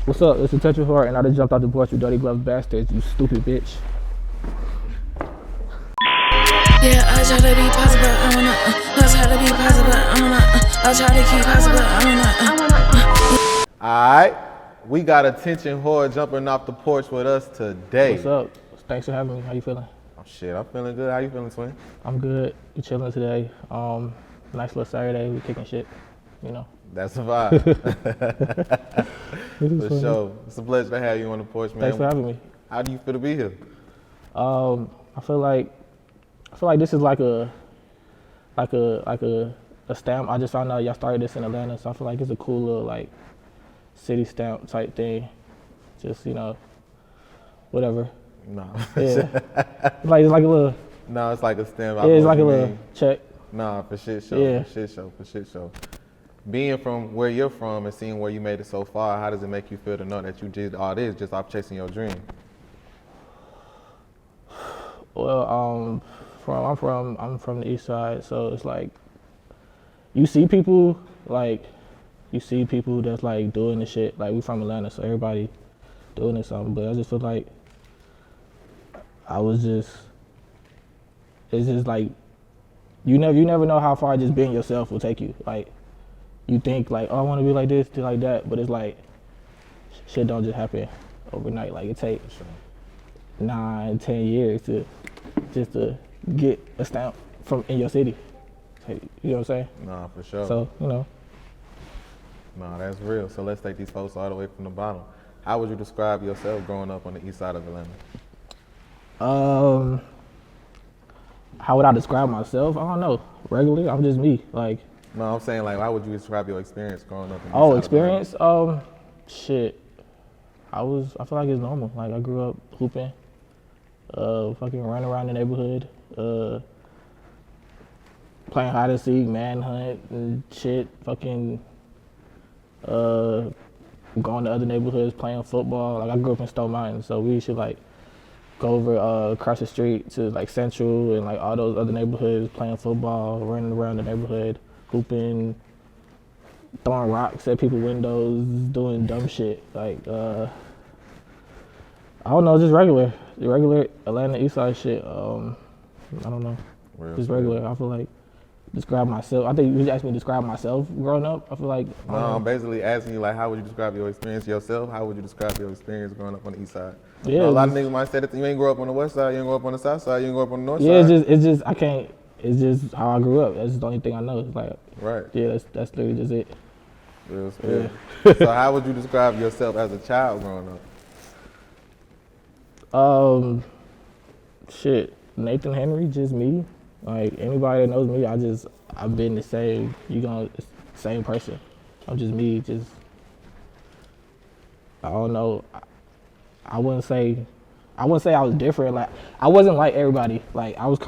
What's up? It's Attention Heart, and I just jumped out the porch, you dirty glove bastards, you stupid bitch. Yeah, I try to be positive, I don't know. I try to be positive, I don't know. I try to keep positive, I don't know. Alright, we got Attention Whore jumping off the porch with us today. What's up? Thanks for having me. How you feeling? Oh shit, I'm feeling good. How you feeling, twin? I'm good. We chilling today. Nice little Saturday. We kicking shit, you know. That's a vibe. For sure. It's a pleasure to have you on the porch, man. Thanks for having me. How do you feel to be here? I feel like this is like a stamp. I just found out y'all started this in Atlanta, so I feel like it's a cool little like city stamp type thing. Just, you know, whatever. No. Yeah. Like it's like a little. No, it's like a stamp. Yeah, it's like a little check. Nah, for shit show. Yeah. For shit show. Being from where you're from and seeing where you made it so far, how does it make you feel to know that you did all this just off chasing your dream? Well, I'm from the east side, so it's like you see people that's like doing the shit. Like we from Atlanta, so everybody doing it something. But I just feel like it's just like you never know how far just being yourself will take you. Like you think like, oh, I want to be like this, do like that, but it's like shit don't just happen overnight. Like it takes 9-10 years to get a stamp from in your city. You know what I'm saying? Nah, for sure. So, you know. Nah, that's real. So let's take these folks all the way from the bottom. How would you describe yourself growing up on the east side of Atlanta? How would I describe myself? I don't know. Regularly, I'm just me. Like. No, I'm saying like, how would you describe your experience growing up? In experience? Shit. I feel like it's normal. Like I grew up hooping, fucking running around the neighborhood, playing hide and seek, manhunt and shit. Fucking going to other neighborhoods, playing football. Like I grew up in Stone Mountain, so we should like go over across the street to like Central and like all those other neighborhoods, playing football, running around the neighborhood, hooping, throwing rocks at people's windows, doing dumb shit. Like I don't know, just regular Atlanta East Side shit. I don't know, just regular. I feel like describe myself. I think you asked me to describe myself growing up. I feel like no, I'm basically asking you like, how would you describe your experience yourself? How would you describe your experience growing up on the east side? Yeah, you know, a lot of niggas might say that you ain't grow up on the west side, you ain't grow up on the south side, you ain't grow up on the north side. Yeah, it's just I can't. It's just how I grew up. That's just the only thing I know. It's like right. Yeah, that's literally just it. Real spirit. Yeah. So how would you describe yourself as a child growing up? Shit, Nathan Henry, just me. Like anybody that knows me, I've been the same. Same person. I'm just me. Just I don't know. I wouldn't say I was different. Like I wasn't like everybody. Like I was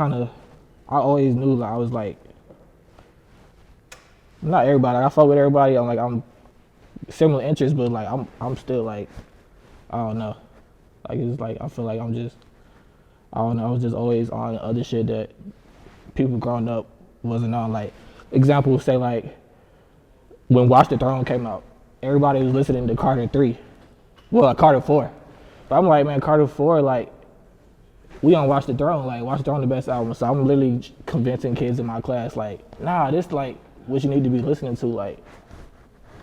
I always knew like I was like not everybody. Like, I fuck with everybody. I'm similar interests, but like I'm still like I don't know. Like it's like I feel like I don't know. I was just always on other shit that people growing up wasn't on. Like example, say like when Watch the Throne came out, everybody was listening to Carter 3. Well, Carter 4. But I'm like, man, Carter 4, like we on Watch the Throne. Like Watch the Throne the best album. So I'm literally convincing kids in my class like, nah, this like what you need to be listening to. Like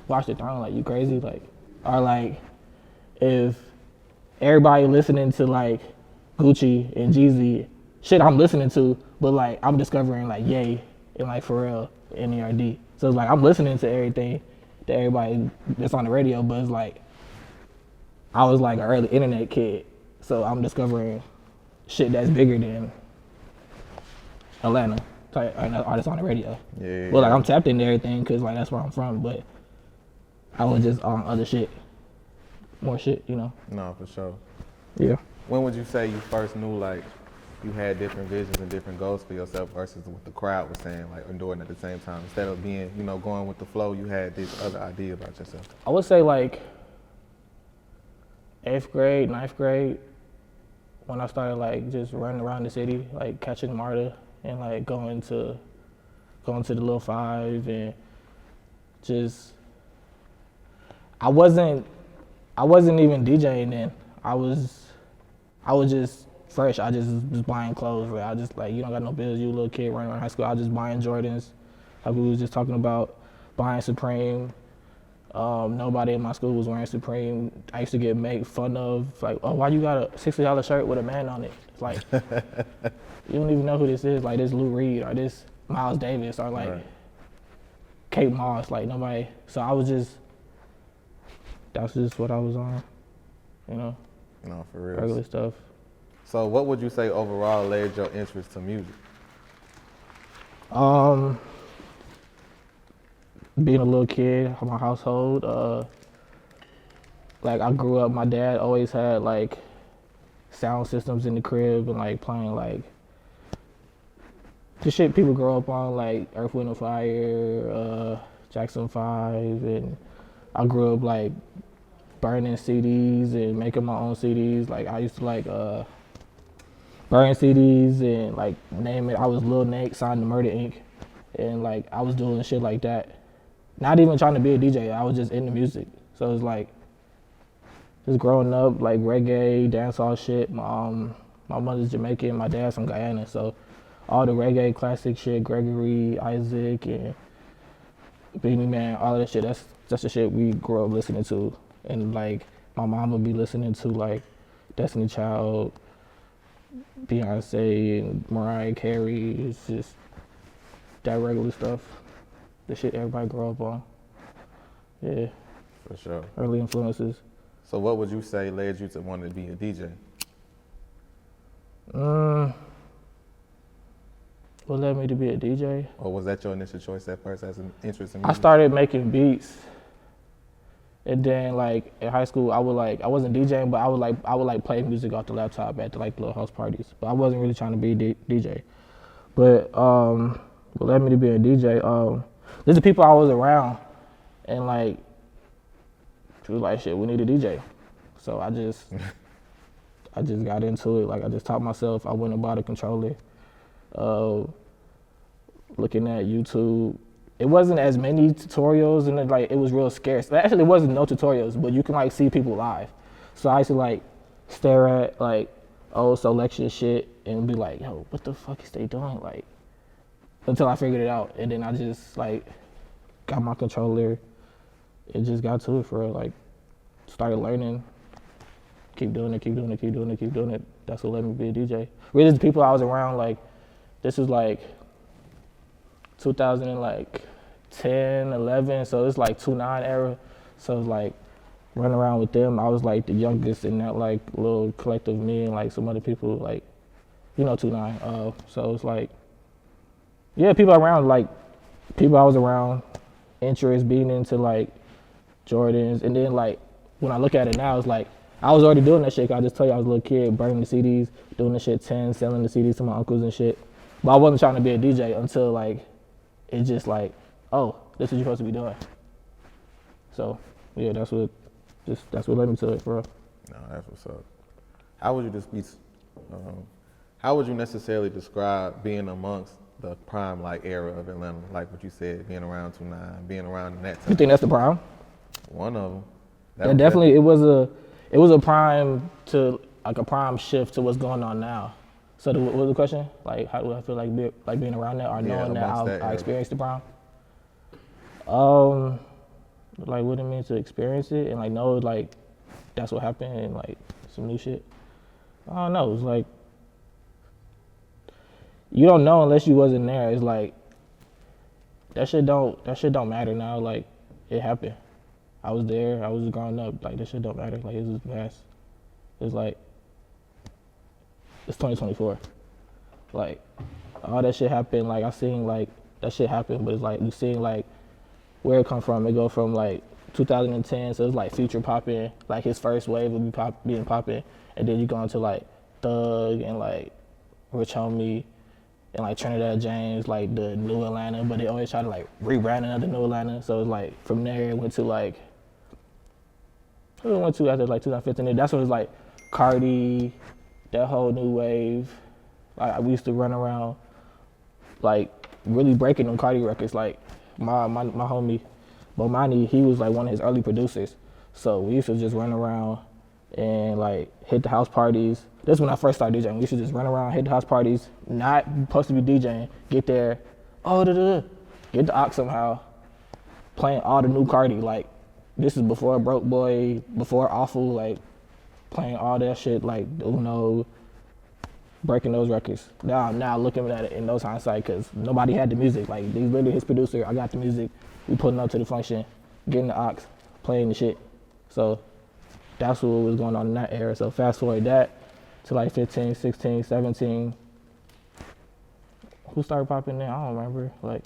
Watch the Throne. Like you crazy? Like or like if everybody listening to like Gucci and Jeezy, shit I'm listening to, but like I'm discovering like Ye and like Pharrell and NERD. So it's like I'm listening to everything that everybody that's on the radio, but it's like I was like an early internet kid, so I'm discovering shit that's bigger than Atlanta artists on the radio. Yeah. Well, like I'm tapped into everything because like that's where I'm from, but I was just on other shit, more shit, you know. No, for sure. Yeah. When would you say you first knew like you had different visions and different goals for yourself versus what the crowd was saying, like and doing at the same time? Instead of being, you know, going with the flow, you had this other idea about yourself. I would say like 8th grade, 9th grade, when I started like just running around the city, like catching MARTA and like going to the Little Five and just I wasn't I wasn't even DJing then. I was just fresh. I just was buying clothes. Right? I just like, you don't got no bills. You a little kid running around high school. I was just buying Jordans. Like we was just talking about buying Supreme. Nobody in my school was wearing Supreme. I used to get made fun of, like, oh, why you got a $60 shirt with a man on it? It's like, you don't even know who this is. Like, this Lou Reed or this Miles Davis or like Right. Kate Moss. Like, nobody. So I was just, that's just what I was on, you know, No, for real. regular stuff. So what would you say overall led your interest to music? Being a little kid in my household, like I grew up, my dad always had like sound systems in the crib and like playing like the shit people grow up on, like Earth, Wind & Fire, Jackson 5, and I grew up like burning CDs and making my own CDs. Like I used to like burn CDs and like name it. I was Lil Nate, signed to Murder Inc. And like I was doing shit like that. Not even trying to be a DJ, I was just into music. So it was like, just growing up, like reggae, dancehall shit. My mother's Jamaican, my dad's from Guyana. So all the reggae classic shit, Gregory, Isaac, and Beanie Man, all of that shit, that's the shit we grew up listening to. And like, my mom would be listening to like Destiny Child, Beyonce, and Mariah Carey. It's just that regular stuff. The shit everybody grew up on. Yeah, For sure. early influences. So what would you say led you to want to be a DJ? What led me to be a DJ? Or was that your initial choice at first as an interest in I music? started making beats, and then like in high school, I wasn't DJing, but I would like play music off the laptop at the like little house parties. But I wasn't really trying to be a DJ. But what led me to be a DJ? There's the people I was around, and like, she was like, shit, we need a DJ. So I just got into it. Like I just taught myself. I went and bought a controller. Looking at YouTube, it wasn't as many tutorials, and it was real scarce. Actually, there wasn't no tutorials, but you can like see people live. So I used to like stare at like old selection shit and be like, yo, what the fuck is they doing? Like, until I figured it out, and then I just like got my controller and just got to it for real. Like, started learning, keep doing it. That's what let me be a DJ. Really, the people I was around, like, this was like 2010, 11, so it's like 2-9 era. So it's like running around with them. I was like the youngest in that like little collective, me and like some other people, like, you know, 2-9. So it's like, yeah, people around, like, people I was around, interest, being into like Jordans. And then like, when I look at it now, it's like, I was already doing that shit. I just tell you, I was a little kid, burning the CDs, doing the shit 10, selling the CDs to my uncles and shit. But I wasn't trying to be a DJ until like, it just like, oh, this is what you're supposed to be doing. So yeah, that's what led me to it, for real. No, that's what's up. How would you necessarily describe being amongst the prime like era of Atlanta, like what you said, being around 2-9, being around in that time? You think that's the prime? One of them. Yeah, definitely. It was a prime to like a prime shift to what's going on now. So what was the question? Like, how do I feel like being around that or knowing that I experienced the prime? Like what it means to experience it and like know like that's what happened and like some new shit. I don't know. It's like you don't know unless you wasn't there. It's like that shit don't matter now. Like it happened. I was there. I was growing up. Like this shit don't matter. Like it's just vast. It's like it's 2024. Like all that shit happened. Like I seen like that shit happen, but it's like you seen like where it come from. It go from like 2010, so it's like Future popping. Like his first wave would be being popping, and then you go into like Thug and like Rich Homie and like Trinidad James, like the New Atlanta, but they always try to like rebrand another New Atlanta. So it's like from there it went to like who it went to after like 2015. That's when it was like Cardi, that whole new wave. Like we used to run around like really breaking them Cardi records. Like my homie Manny, he was like one of his early producers. So we used to just run around and like hit the house parties. This is when I first started DJing. We used to just run around, hit the house parties, not supposed to be DJing, get there, get the aux somehow, playing all the new Cardi. Like, this is before Broke Boy, before Awful, like, playing all that shit, like Uno, breaking those records. Now looking at it in those hindsight, because nobody had the music. Like, he's literally his producer, I got the music, we putting up to the function, getting the aux, playing the shit. So that's what was going on in that era. So fast forward that to like 15, 16, 17. Who started popping in? I don't remember. Like,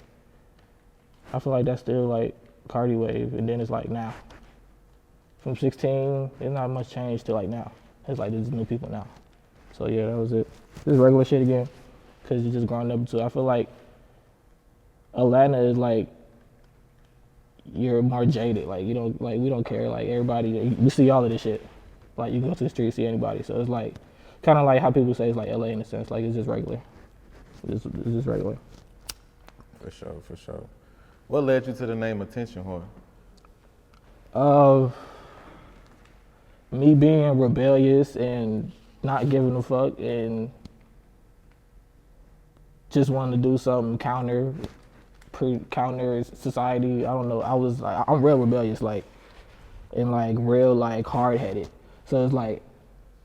I feel like that's still like Cardi wave, and then it's like now. From 16, there's not much change to like now. It's like there's new people now. So yeah, that was it. This is regular shit again, cause you're just growing up into. I feel like Atlanta is like, you're more jaded. Like, you don't, like, we don't care. Like, everybody, we see all of this shit. Like, you go to the street, see anybody. So it's like, kind of like how people say it's like LA in a sense. Like, it's just regular. It's just regular. For sure, for sure. What led you to the name Attention Whore? Me being rebellious and not giving a fuck and just wanting to do something counter society. I don't know. I was like, I'm real rebellious, like, and like real like hard headed. So it's like,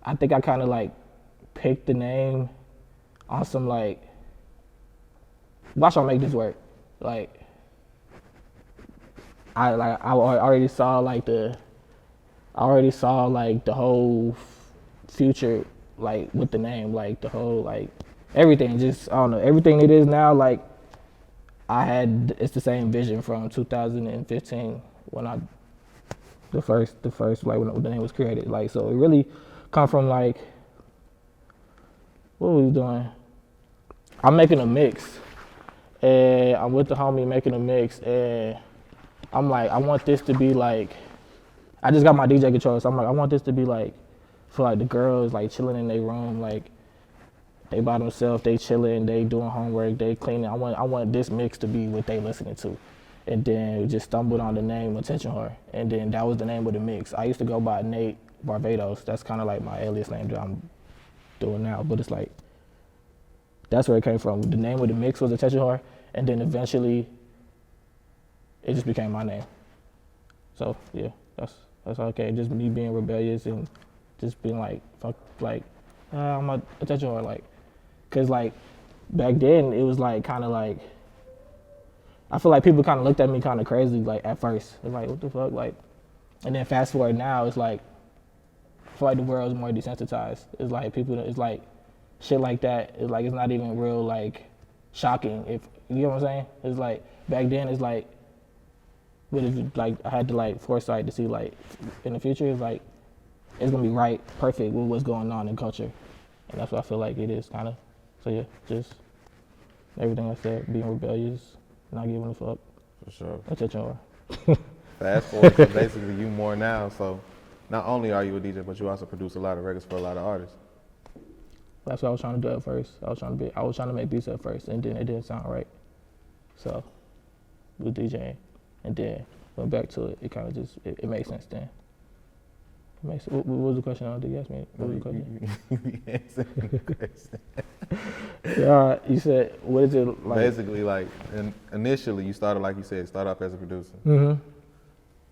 I think I kind of like picked the name on some like, watch y'all make this work. Like, I already saw like the whole future, like with the name, like the whole like everything. Just, I don't know, everything it is now. Like, it's the same vision from 2015 when the first like when the name was created. Like, so it really come from like, what were we doing? I'm making a mix, and I'm with the homie making a mix, and I'm like, I want this to be like, I just got my DJ controller, so I'm like, I want this to be like, for like the girls like chilling in their room, like they by themselves, they chilling, they doing homework, they cleaning. I want this mix to be what they listening to. And then we just stumbled on the name Attention Whore, and then that was the name of the mix. I used to go by Nate Barbados. That's kind of like my alias name that I'm doing now, but it's like, that's where it came from. The name of the mix was Attention Whore, and then eventually it just became my name. So yeah, that's okay. Just me being rebellious and just being like, fuck, like, I'm a Attention Whore, like, cause like back then it was like kind of like, I feel like people kind of looked at me kind of crazy, like at first. They're like, what the fuck, like, and then fast forward now, it's like, I feel like the world is more desensitized. It's like people, it's like shit like that. It's like, it's not even real like shocking. If you know what I'm saying? It's like back then it's like, but if like I had to like foresight to see like in the future, it's like it's gonna be right, perfect with what's going on in culture, and that's what I feel like it is kind of. So yeah, just everything I said, being rebellious, not giving a fuck. For sure. Attention Whore. Fast forward to basically you more now. So not only are you a DJ, but you also produce a lot of records for a lot of artists. That's what I was trying to do at first. I was trying to make beats at first, and then it didn't sound right. So with DJing, and then went back to it. It kind of just it made sense then. What was the question? Did you ask me? What was the question? You said, what is it like? Basically, like, initially you started, like you said, start off as a producer. Mm-hmm.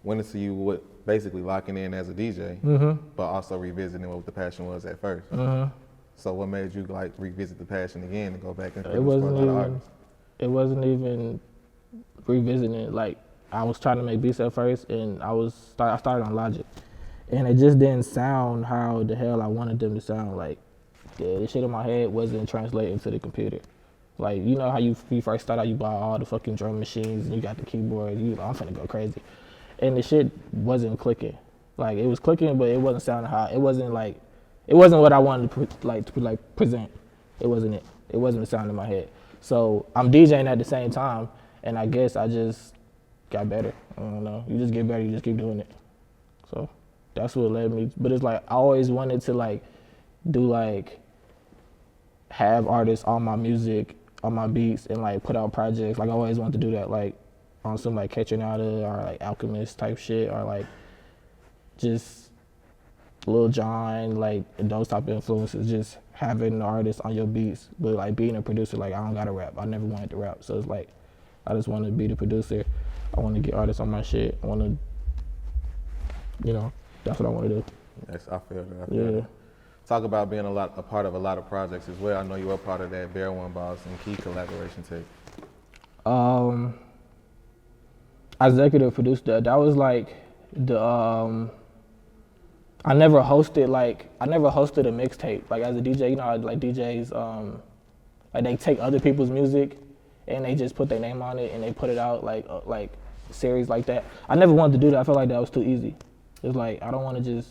Went into you basically locking in as a DJ, but also revisiting what the passion was at first. Mm-hmm. So what made you like revisit the passion again and go back and produce for a lot of artists? It wasn't even revisiting it. Like, I was trying to make beats at first, and I started on Logic, and it just didn't sound how the hell I wanted them to sound. Like, the shit in my head wasn't translating to the computer. Like, you know how you first start out, you buy all the fucking drum machines and you got the keyboard, I'm finna go crazy. And the shit wasn't clicking. Like, it was clicking, but it wasn't sounding how, it wasn't what I wanted to present. It wasn't it. It wasn't the sound in my head. So I'm DJing at the same time, and I guess I just got better. I don't know. You just get better, you just keep doing it. So that's what led me. But it's like, I always wanted to like do like, have artists on my music, on my beats, and like put out projects. Like, I always wanted to do that, like on some like Catching Out of or like Alchemist type shit, or like just Lil Jon, like those type of influences, just having an artist on your beats, but like being a producer, like I don't gotta rap. I never wanted to rap, so it's like I just want to be the producer. I want to get artists on my shit. I want to, you know, that's what I want to do. Yes, I feel that. I feel that. Talk about being a part of a lot of projects as well. I know you were part of that BEAR1BOSS and Key collaboration tape. I executive produced that. That was like the I never hosted a mixtape. Like as a DJ, you know how like DJs like they take other people's music and they just put their name on it and they put it out like series like that. I never wanted to do that. I felt like that was too easy. It's like I don't want to just.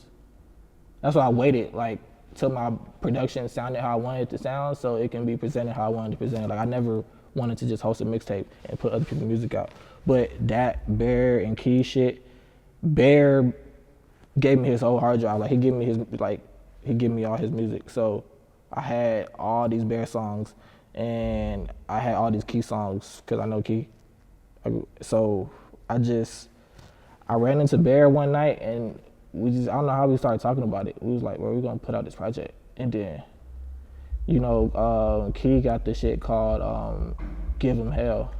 That's why I waited like till my production sounded how I wanted it to sound, so it can be presented how I wanted to present it. Like I never wanted to just host a mixtape and put other people's music out. But that BEAR and Key shit, BEAR gave me his whole hard drive. Like he gave me all his music. So I had all these BEAR songs and I had all these Key songs because I know Key. So I ran into BEAR one night and I don't know how we started talking about it. We was like, well, we're gonna put out this project. And then, you know, Key got this shit called Give Him Hell.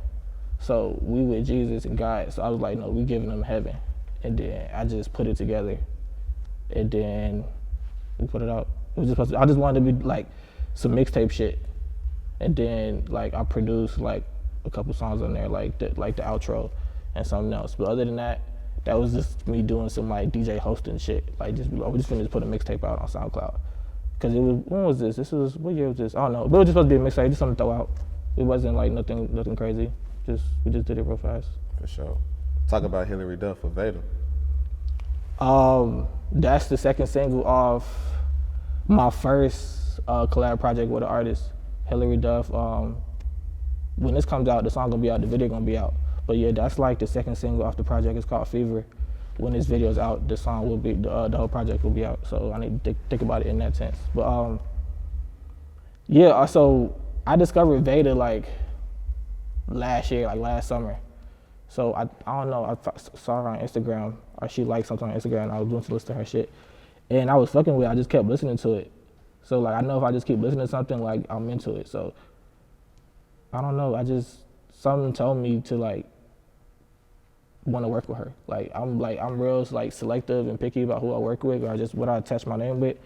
So we with Jesus and God. So I was like, no, we giving him heaven. And then I just put it together. And then we put it out. It was just I just wanted to be like some mixtape shit. And then like I produced like a couple songs on there, like the outro and something else. But other than that, that was just me doing some like DJ hosting shit. Like we just finished put a mixtape out on SoundCloud. Cause it was, when was this? What year was this? I don't know. But it was just supposed to be a mixtape, just something to throw out. It wasn't like nothing crazy. We just did it real fast. For sure. Talk about Hillary Duff with Vayda. That's the second single off my first collab project with an artist, Hillary Duff. When this comes out, the song gonna be out, the video gonna be out. But yeah, that's like the second single off the project. It's called Fever. When this video's out, the song will be, the whole project will be out. So I need to think about it in that sense. But yeah, so I discovered Vayda like last year, like last summer. So I don't know, I saw her on Instagram, or she liked something on Instagram, and I was doing to listen to her shit. And I was fucking with it, I just kept listening to it. So like, I know if I just keep listening to something, like I'm into it. So I don't know, something told me to like, want to work with her. Like I'm real like selective and picky about who I work with, or just what I attach my name with.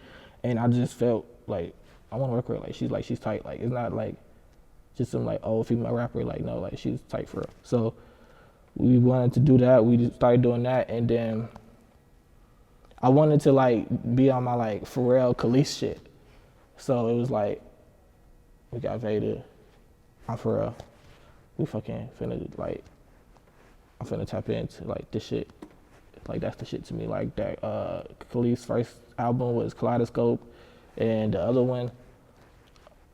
And I just felt like, I want to work with her, like she's tight. Like it's not like just some like old female rapper, like no, like she's tight for real. So we wanted to do that. We just started doing that, and then I wanted to like be on my like Pharrell Khalees shit. So it was like, we got Vayda, I'm Pharrell. We fucking finna like, I'm finna tap into like this shit. Like that's the shit to me. Like that Khalees' first album was Kaleidoscope, and the other one,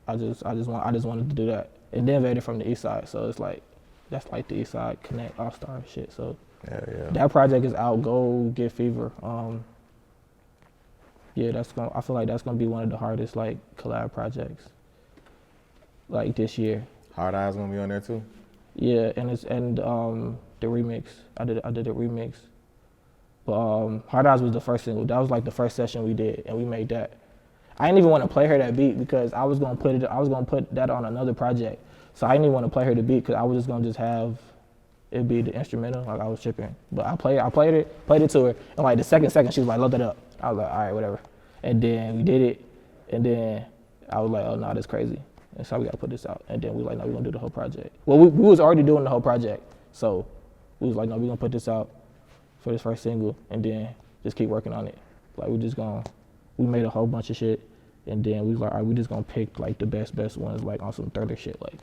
I just wanted to do that. And then Vayda from the Eastside, so it's like, that's like the Eastside Connect All-Star shit. So yeah. That project is out. Go get Fever. Yeah, I feel like that's gonna be one of the hardest like collab projects like this year. Hard Eyes gonna be on there too? Yeah, and the remix. I did a remix. But Hard Eyes was the first single. That was like the first session we did, and we made that. I didn't even want to play her that beat because I was gonna put that on another project. So I didn't even want to play her the beat because I was just gonna have it be the instrumental. Like I was tripping, but I played it to her, and like the second she was like, load that up. I was like, all right, whatever. And then we did it, and then I was like, oh no, that's crazy. And so we gotta put this out. And then we like, no, we're gonna do the whole project. Well, we was already doing the whole project, so we was like, no, we're gonna put this out for this first single, and then just keep working on it. Like we made a whole bunch of shit, and then we was like, all right, we just gonna pick like the best ones, like on some Thriller shit, like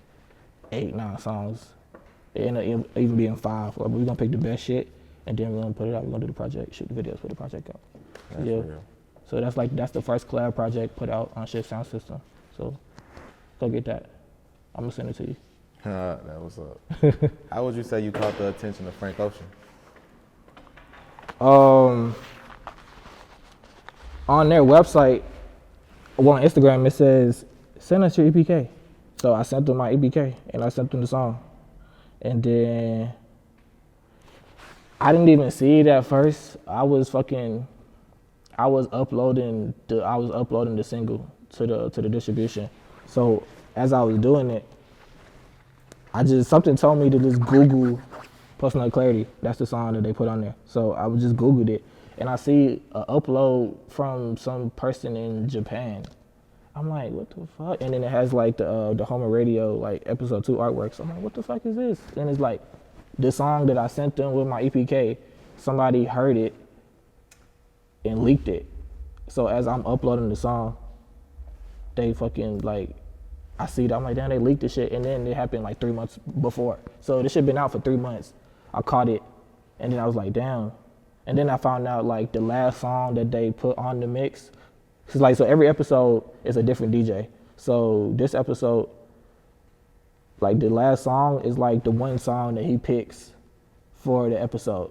8-9 songs. And even being 5, but we're gonna pick the best shit, and then we're gonna put it out. We're gonna do the project, shoot the videos, put the project out. That's yeah. real. So that's the first collab project put out on Shift Sound System. So go get that. I'm gonna send it to you. That was up. How would you say you caught the attention of Frank Ocean? On their website, well, on Instagram, it says, send us your EPK. So I sent them my EPK, and I sent them the song. And then I didn't even see it at first. I was fucking I was uploading the single to the distribution. So as I was doing it, something told me to just Google Personal Clarity. That's the song that they put on there. So I just Googled it, and I see an upload from some person in Japan. I'm like, what the fuck? And then it has like the Home Radio like episode 2 artwork. So I'm like, what the fuck is this? And it's like the song that I sent them with my EPK. Somebody heard it and leaked it. So as I'm uploading the song, they fucking like, I see that, I'm like, damn, they leaked the shit, and then it happened like 3 months before. So this shit been out for 3 months. I caught it, and then I was like, damn. And then I found out like the last song that they put on the mix, cause like, so every episode is a different DJ. So this episode, like the last song is like the one song that he picks for the episode.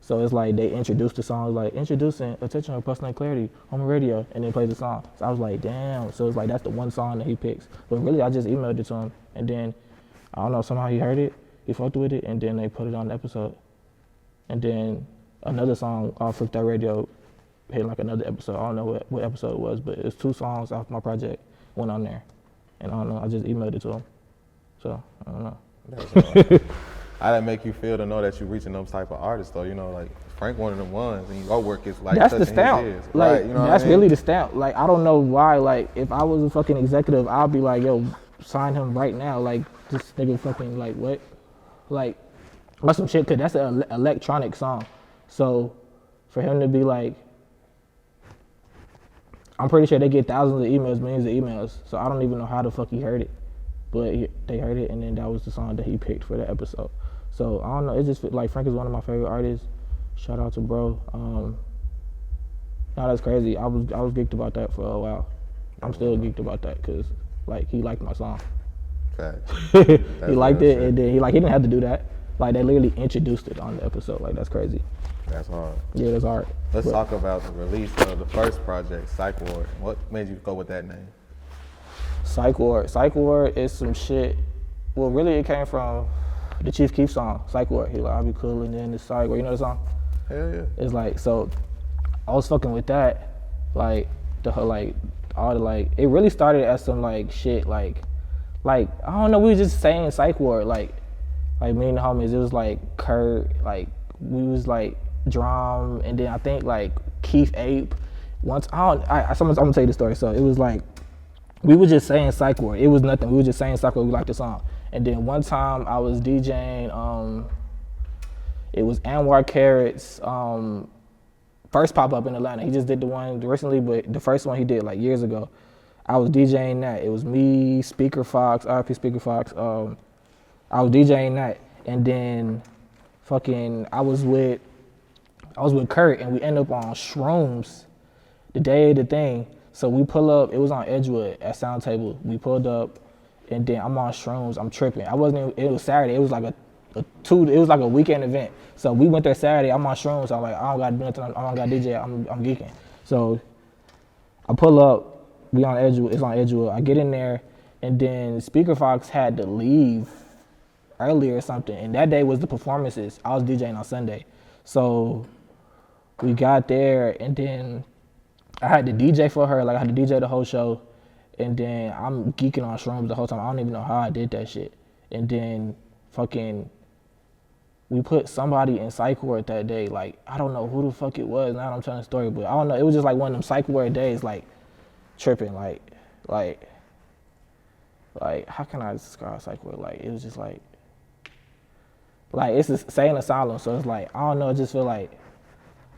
So it's like they introduced the song, like introducing Attention to Personal Clarity on the radio, and then play the song. So I was like, damn. So it's like that's the one song that he picks. But really, I just emailed it to him, and then I don't know, somehow he heard it, he fucked with it, and then they put it on the episode. And then another song off of that radio hit like another episode. I don't know what episode it was, but it's 2 songs off my project went on there, and I don't know. I just emailed it to him. So I don't know. How that make you feel to know that you're reaching those type of artists though? You know, like Frank one of them ones, and your work is like that's the touching stamp. his ears. Like Right, you know that's what I mean? really the stamp. Like I don't know why. Like if I was a fucking executive, I'd be like, yo, sign him right now. Like this nigga fucking like what? Like what's some shit? Cause that's an electronic song. So for him to be like, I'm pretty sure they get thousands of emails, millions of emails. So I don't even know how the fuck he heard it, but they heard it, and then that was the song that he picked for the episode. So I don't know. It's just like Frank is one of my favorite artists. Shout out to bro. No, that's crazy. I was geeked about that for a while. I'm still geeked about that because like he liked my song. Facts. He liked it, shit. and then he didn't have to do that. Like they literally introduced it on the episode. Like that's crazy. That's hard. Yeah, that's hard. Let's talk about the release of the first project, Psychward. What made you go with that name? Psychward. Psychward is some shit. Well, really, it came from the Chief Keef song, Psychward. He like, I'll be cool and then the Psychward. You know the song? Hell yeah. It's like, so I was fucking with that. Like, it really started as some like shit, like, I don't know, we was just saying Psychward. Like me and the homies, it was like Kurt, like, we was like Drum, and then I think like Keith Ape. Once, I'm gonna tell you the story. So it was like, we were just saying Psychward. It was nothing. We were just saying Psychward. We liked the song. And then one time I was DJing, it was Anwar Carrot's first pop-up in Atlanta. He just did the one recently, but the first one he did like years ago. I was DJing that. It was me, Speaker Fox, RP Speaker Fox. I was DJing that. And then fucking, I was with Kurt, and we ended up on Shrooms the day of the thing. So we pull up, it was on Edgewood at Sound Table. We pulled up, and then I'm on Shrooms, I'm tripping. It was Saturday, it was like a weekend event. So we went there Saturday, I'm on Shrooms, I'm like, I don't gotta do nothing, I don't gotta DJ, I'm geeking. So I pull up, we on Edgewood, it's on Edgewood. I get in there, and then Speaker Fox had to leave early or something, and that day was the performances. I was DJing on Sunday. So we got there, and then I had to DJ for her, like I had to DJ the whole show, and then I'm geeking on Shrooms the whole time. I don't even know how I did that shit. And then fucking, we put somebody in Psychward that day. Like, I don't know who the fuck it was, now I'm telling the story, but I don't know, it was just like one of them Psychward days, like tripping, like how can I describe Psychward? Like, it was just like it's a sane asylum, so it's like, I don't know, it just feel like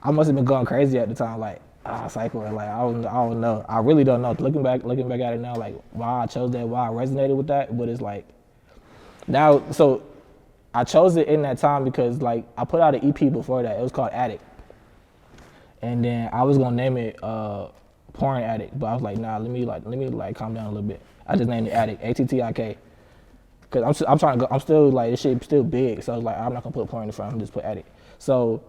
I must have been going crazy at the time, like, Psychward, like, I don't know. I really don't know. Looking back at it now, like, why I chose that, why I resonated with that, but it's like, now, so I chose it in that time because, like, I put out an EP before that. It was called Addict. And then I was gonna name it Porn Addict, but I was like, nah, let me calm down a little bit. I just named it Addict, ATTIK. Cause I'm trying to go, I'm still like, this shit still big, so I was like, I'm not gonna put porn in front, I'm just put Addict. So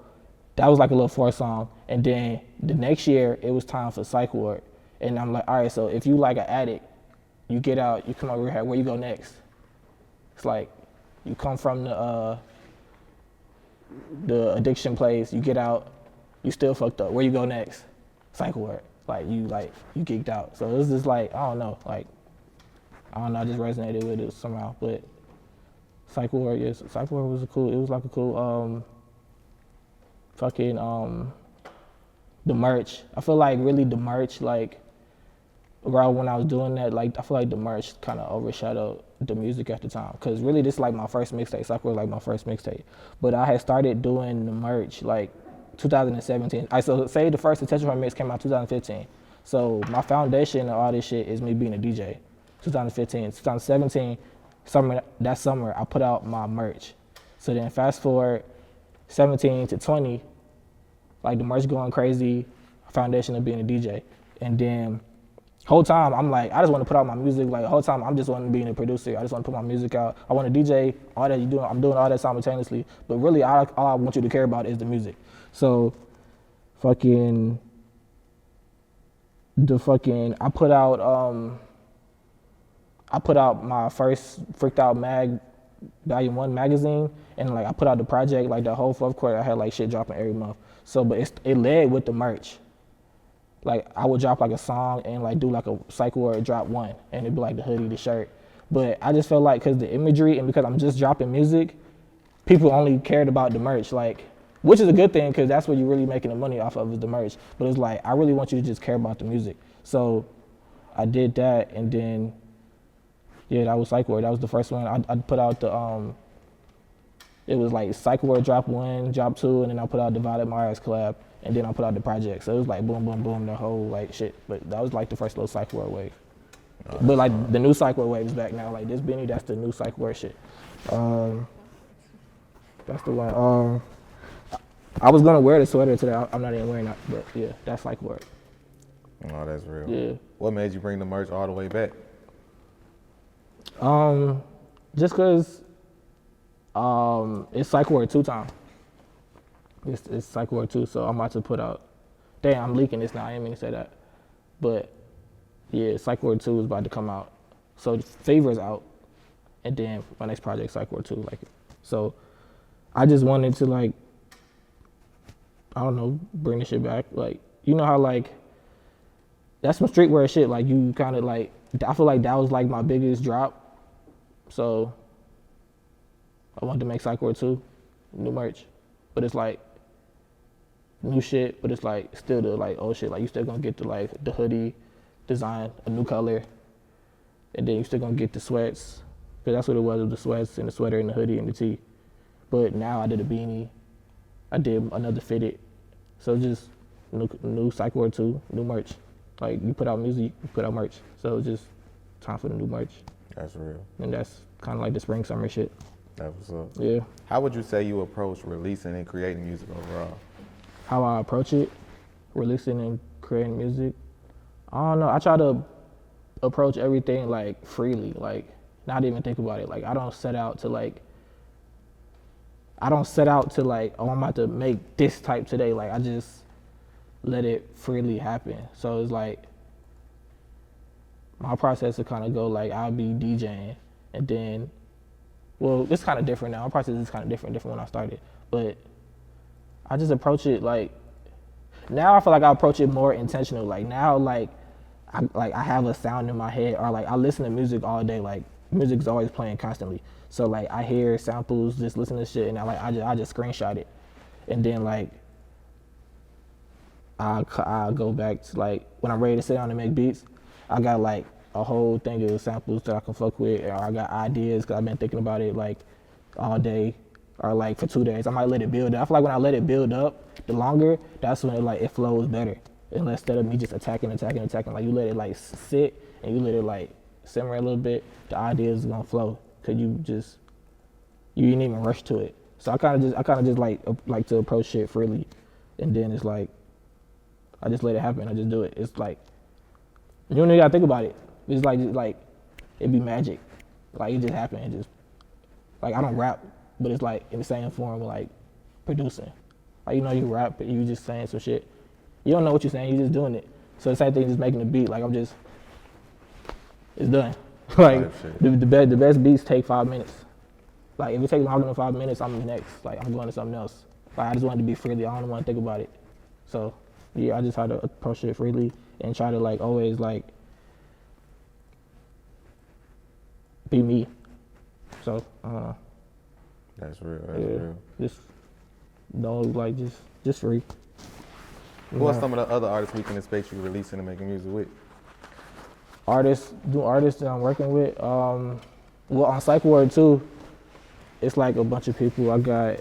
that was like a little 4 song, and then the next year it was time for Psychward, and I'm like, all right, so if you like an addict, you get out, you come over here, where you go next? It's like, you come from the addiction place, you get out, you still fucked up, where you go next? Psychward. Like you geeked out. So it was just like, I don't know, I just resonated with it somehow. But Psychward, yes, Psychward was it was like a cool, the merch. I feel like really the merch, like, around when I was doing that, like, I feel like the merch kind of overshadowed the music at the time. Cause really this is like my first mixtape. Psychward was like my first mixtape. But I had started doing the merch like 2017. So say the first Attention mix came out 2015. So my foundation of all this shit is me being a DJ. 2015, 2017, that summer I put out my merch. So then fast forward 17 to 20, like the merch going crazy, foundation of being a DJ. And then whole time I'm like, I just want to put out my music. Like the whole time I'm just want to be a producer. I just want to put my music out. I want to DJ, all that I'm doing all that simultaneously. But really all I want you to care about is the music. So I put out my first Freaked Out Mag Volume 1 magazine, and like I put out the project, like the whole fourth quarter I had like shit dropping every month. So but it led with the merch. Like I would drop like a song and like do like a Psychward drop 1, and it'd be like the hoodie, the shirt. But I just felt like, cause the imagery and because I'm just dropping music, people only cared about the merch, like, which is a good thing, cause that's what you're really making the money off of is the merch. But it's like, I really want you to just care about the music. So I did that, and then, yeah, that was Psychward. That was the first one. I put out the, it was like Psychward drop 1, drop 2, and then I put out the Vayda Myers collab, and then I put out the project. So it was like boom, boom, boom, the whole like shit. But that was like the first little Psychward wave. But like the new Psychward wave is back now. Like this Benny, that's the new Psychward shit. That's the one. I was gonna wear the sweater today. I'm not even wearing that, but yeah, that's Psychward. Oh, that's real. Yeah. What made you bring the merch all the way back? Just cause it's Psychward 2 time. It's Psychward 2, so I'm about to put out. Damn, I'm leaking this now. I didn't mean to say that, but yeah, Psychward 2 is about to come out. So Favor's out, and then my next project, Psychward 2, like, so I just wanted to like, I don't know, bring the shit back. Like, you know how like that's some streetwear shit. Like you kind of like, I feel like that was like my biggest drop. So I wanted to make Psychward 2, new merch, but it's like new shit, but it's like still the like old shit. Like you still gonna get the like the hoodie design, a new color, and then you still gonna get the sweats, because that's what it was, the sweats and the sweater and the hoodie and the tee. But now I did a beanie, I did another fitted, so just new Psychward 2, new merch. Like you put out music, you put out merch, so it's just time for the new merch. That's real. And that's kind of like the spring summer shit. That was up. Yeah. How would you say you approach releasing and creating music overall? How I approach it, releasing and creating music, I don't know. I try to approach everything like freely, like not even think about it. Like I don't set out to like, oh, I'm about to make this type today. Like I just let it freely happen. So it's like my process to kind of go like, I'll be DJing, and then, well, it's kind of different now. My process is kind of different when I started, but I just approach it like, now I feel like I approach it more intentional. Like now, like I have a sound in my head, or like I listen to music all day. Like music's always playing constantly. So like I hear samples, just listen to shit, and I just screenshot it, and then like I go back to like when I'm ready to sit down and make beats, I got like a whole thing of samples that I can fuck with, or I got ideas because I've been thinking about it like all day, or like for 2 days. I might let it build up. I feel like when I let it build up, the longer, that's when it flows better. And instead of me just attacking, like you let it like sit and you let it like simmer a little bit, the ideas is gonna flow, cause you didn't even rush to it. So I kind of just like to approach shit freely, and then it's like I just let it happen. I just do it. It's like you don't even gotta think about it. It's like it'd be magic. Like it just happened. It just like I don't rap, but it's like in the same form of like producing. Like you know you rap, but you just saying some shit. You don't know what you're saying. You're just doing it. So the same thing, just making a beat. Like it's done. Like the best beats take 5 minutes. Like if it takes longer than 5 minutes, I'm next. Like I'm going to something else. Like I just want it to be freely. I don't want to think about it. So yeah, I just try to approach it freely and try to like always like be me. So That's real. That's yeah, real. just don't like just free. Who are some of the other artists we can expect you releasing and making music with? Artists that I'm working with. Well, on Psychward too, it's like a bunch of people. I got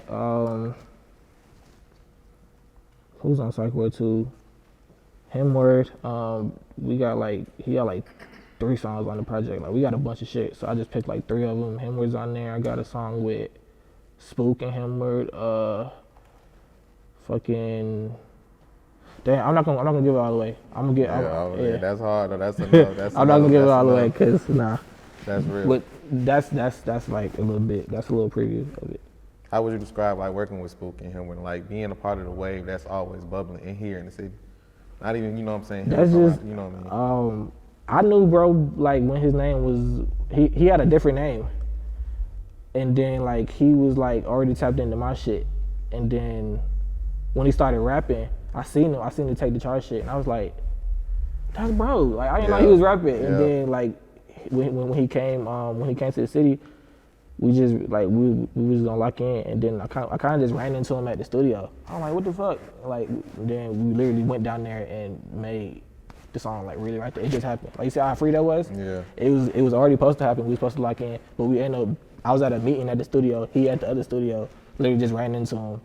who's on Psychward too? Word. We got he got like 3 songs on the project. Like we got a bunch of shit. So I just picked like 3 of them. Word's on there. I got a song with Spook and Word. Fucking. Damn, I'm not gonna give it all the way. I'm gonna get. Yeah, that's hard. Though. That's enough. That's I'm not gonna give it all the way because nah. That's real. But that's like a little bit. That's a little preview of it. How would you describe like working with Spook and him when like being a part of the wave that's always bubbling in here in the city? Not even, you know what I'm saying? That's just, you know what I mean? I knew bro like when his name was he had a different name, and then like he was like already tapped into my shit, and then when he started rapping, I seen him take the charge shit, and I was like, that's bro. Like I didn't know he was rapping, and then like when he came to the city, we just like we was gonna lock in, and then I kind of just ran into him at the studio. I'm like, what the fuck? Like then we literally went down there and made the song like really right there. It just happened. Like you see how free that was? Yeah. It was already supposed to happen. We were supposed to lock in, but we ended up. I was at a meeting at the studio. He at the other studio. Literally just ran into him.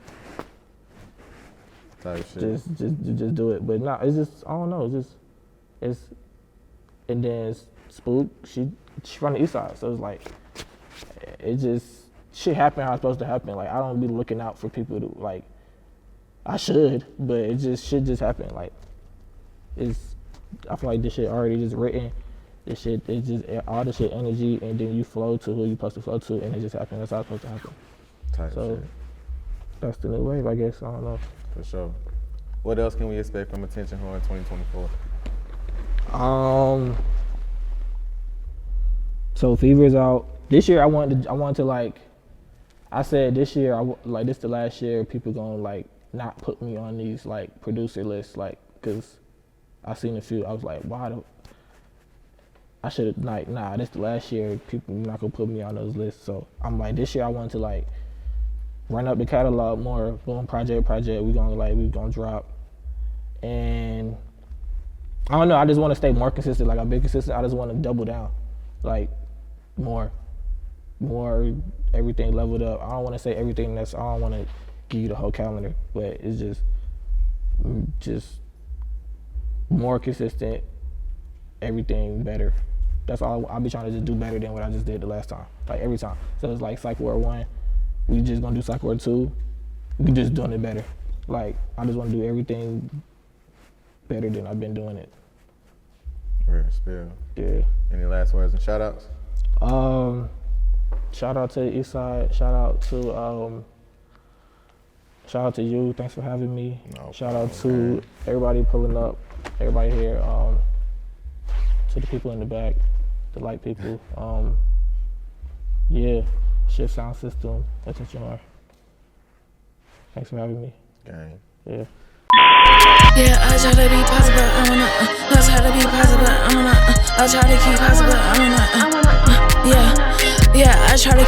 Type shit. Just do it. But nah, it's just I don't know. It's and then Spook. She from the Eastside, so it's like it just shit happen how it's supposed to happen. Like I don't be looking out for people to like. I should, but it just shit just happen. Like it's. I feel like this shit already just written. This shit it's just all the shit energy, and then you flow to who you supposed to flow to, and it just happens. That's how it's supposed to happen. Type So shit. that's the new wave, I guess. I don't know. For sure. What else can we expect from Attention Whore in 2024? So Fever's out this year. I wanted to like. I said this year, like this the last year people gonna like not put me on these like producer lists, like cause I seen a few. I was like, why I should have like nah. This the last year people not gonna put me on those lists. So I'm like this year I wanted to like run up the catalog more. Going project. We gonna drop. And I don't know, I just want to stay more consistent. Like I've been consistent. I just want to double down, like more, everything leveled up. I don't want to say everything I don't want to give you the whole calendar, but it's just more consistent, everything better. That's all. I'll be trying to just do better than what I just did the last time, like every time. So it's like Psychward 1, we just gonna do Psychward 2, we just doing it better. Like I just want to do everything better than I've been doing it. Real spill. Yeah. Any last words and shout outs? Shout out to Eastside. Shout out to you. Thanks for having me. No Shout problem, out to man. everybody pulling up. Everybody here. To the people in the back, the light people. Yeah. Shift sound system. ATTNWH0RE. Thanks for having me. Gang. Yeah. Yeah, I try to be positive, but I wanna. I try to be positive, but I wanna. I try to keep positive, but I wanna. Yeah, I try to.